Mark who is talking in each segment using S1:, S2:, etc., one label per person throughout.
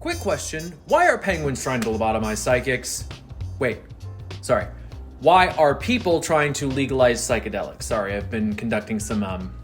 S1: Quick question, why are penguins trying to lobotomize psychics? Why are people trying to legalize psychedelics? Sorry, I've been conducting some,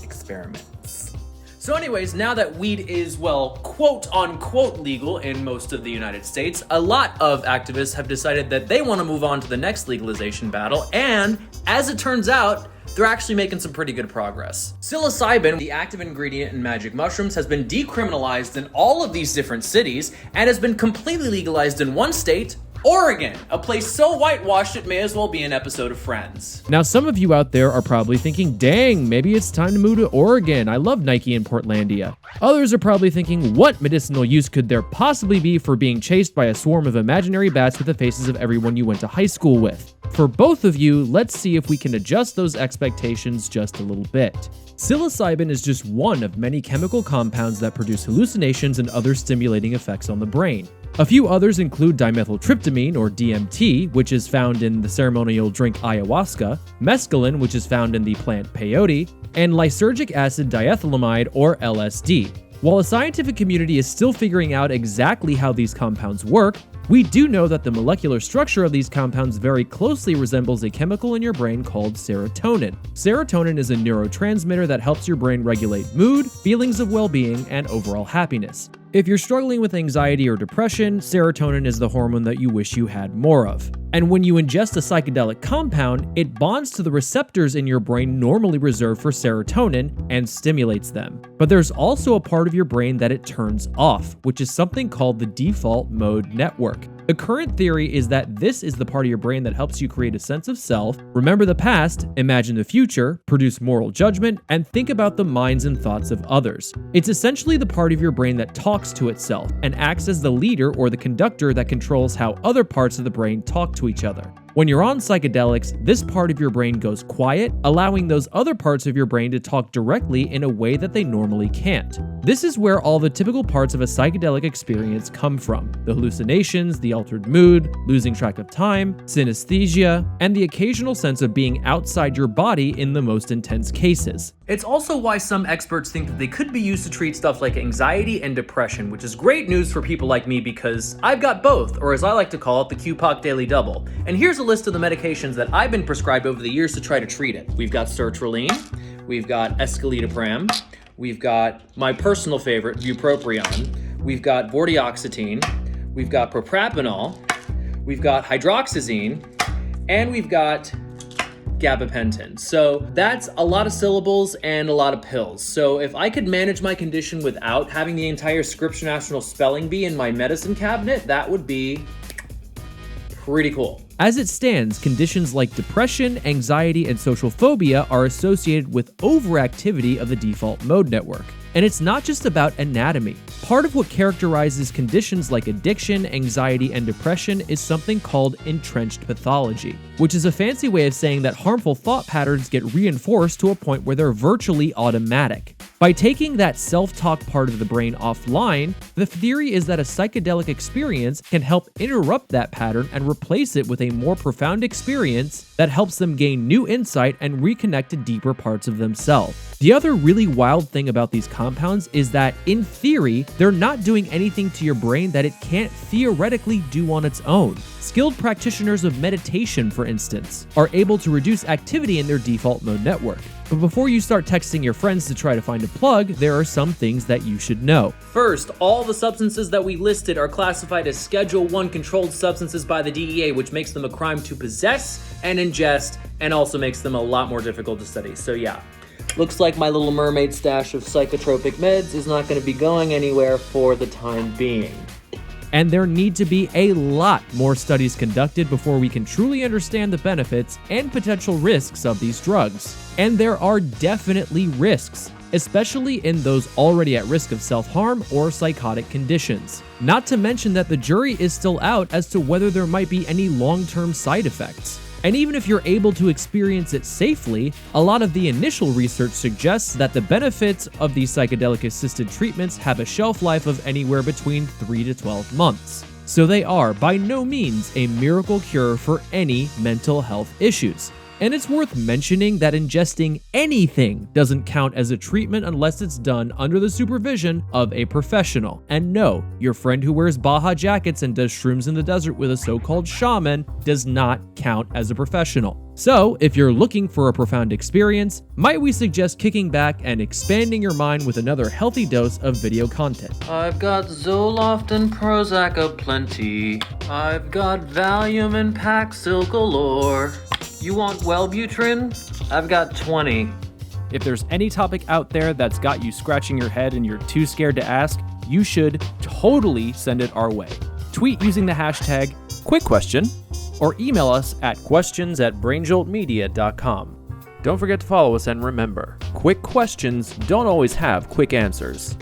S1: experiments. So anyways, now that weed is, well, quote-unquote legal in most of the United States, a lot of activists have decided that they want to move on to the next legalization battle, and as it turns out, they're actually making some pretty good progress. Psilocybin, the active ingredient in magic mushrooms, has been decriminalized in all of these different cities and has been completely legalized in one state, Oregon, a place so whitewashed it may as well be an episode of Friends.
S2: Now, some of you out there are probably thinking, dang, maybe it's time to move to Oregon. I love Nike in Portlandia. Others are probably thinking, what medicinal use could there possibly be for being chased by a swarm of imaginary bats with the faces of everyone you went to high school with? For both of you, let's see if we can adjust those expectations just a little bit. Psilocybin is just one of many chemical compounds that produce hallucinations and other stimulating effects on the brain. A few others include dimethyltryptamine, or DMT, which is found in the ceremonial drink ayahuasca, mescaline, which is found in the plant peyote, and lysergic acid diethylamide, or LSD. While the scientific community is still figuring out exactly how these compounds work, we do know that the molecular structure of these compounds very closely resembles a chemical in your brain called serotonin. Serotonin is a neurotransmitter that helps your brain regulate mood, feelings of well-being, and overall happiness. If you're struggling with anxiety or depression, serotonin is the hormone that you wish you had more of. And when you ingest a psychedelic compound, it bonds to the receptors in your brain normally reserved for serotonin and stimulates them. But there's also a part of your brain that it turns off, which is something called the default mode network. The current theory is that this is the part of your brain that helps you create a sense of self, remember the past, imagine the future, produce moral judgment, and think about the minds and thoughts of others. It's essentially the part of your brain that talks to itself and acts as the leader or the conductor that controls how other parts of the brain talk to each other. When you're on psychedelics, this part of your brain goes quiet, allowing those other parts of your brain to talk directly in a way that they normally can't. This is where all the typical parts of a psychedelic experience come from: the hallucinations, the altered mood, losing track of time, synesthesia, and the occasional sense of being outside your body in the most intense cases.
S1: It's also why some experts think that they could be used to treat stuff like anxiety and depression, which is great news for people like me because I've got both, or as I like to call it, the QPOC Daily Double. And here's a list of the medications that I've been prescribed over the years to try to treat it. We've got sertraline, we've got escitalopram, we've got my personal favorite, bupropion, we've got vortioxetine, we've got proprapanol, we've got hydroxyzine, and we've got gabapentin. So that's a lot of syllables and a lot of pills. So if I could manage my condition without having the entire Scripps National Spelling Bee in my medicine cabinet, that would be pretty cool.
S2: As it stands, conditions like depression, anxiety, and social phobia are associated with overactivity of the default mode network. And it's not just about anatomy. Part of what characterizes conditions like addiction, anxiety, and depression is something called entrenched pathology, which is a fancy way of saying that harmful thought patterns get reinforced to a point where they're virtually automatic. By taking that self-talk part of the brain offline, the theory is that a psychedelic experience can help interrupt that pattern and replace it with a more profound experience that helps them gain new insight and reconnect to deeper parts of themselves. The other really wild thing about these compounds is that, in theory, they're not doing anything to your brain that it can't theoretically do on its own. Skilled practitioners of meditation, for instance, are able to reduce activity in their default mode network. But before you start texting your friends to try to find a plug, there are some things that you should know.
S1: First, all the substances that we listed are classified as Schedule 1 controlled substances by the DEA, which makes them a crime to possess and ingest, and also makes them a lot more difficult to study. So yeah. Looks like my little mermaid stash of psychotropic meds is not going to be going anywhere for the time being.
S2: And there need to be a lot more studies conducted before we can truly understand the benefits and potential risks of these drugs. And there are definitely risks, especially in those already at risk of self-harm or psychotic conditions. Not to mention that the jury is still out as to whether there might be any long-term side effects. And even if you're able to experience it safely, a lot of the initial research suggests that the benefits of these psychedelic-assisted treatments have a shelf life of anywhere between 3 to 12 months. So they are by no means a miracle cure for any mental health issues. And it's worth mentioning that ingesting anything doesn't count as a treatment unless it's done under the supervision of a professional. And no, your friend who wears Baja jackets and does shrooms in the desert with a so-called shaman does not count as a professional. So, if you're looking for a profound experience, might we suggest kicking back and expanding your mind with another healthy dose of video content.
S1: I've got Zoloft and Prozac aplenty. I've got Valium and Paxil galore. You want Wellbutrin? I've got 20.
S2: If there's any topic out there that's got you scratching your head and you're too scared to ask, you should totally send it our way. Tweet using the hashtag #QuickQuestion or email us at questions@brainjoltmedia.com. Don't forget to follow us, and remember, quick questions don't always have quick answers.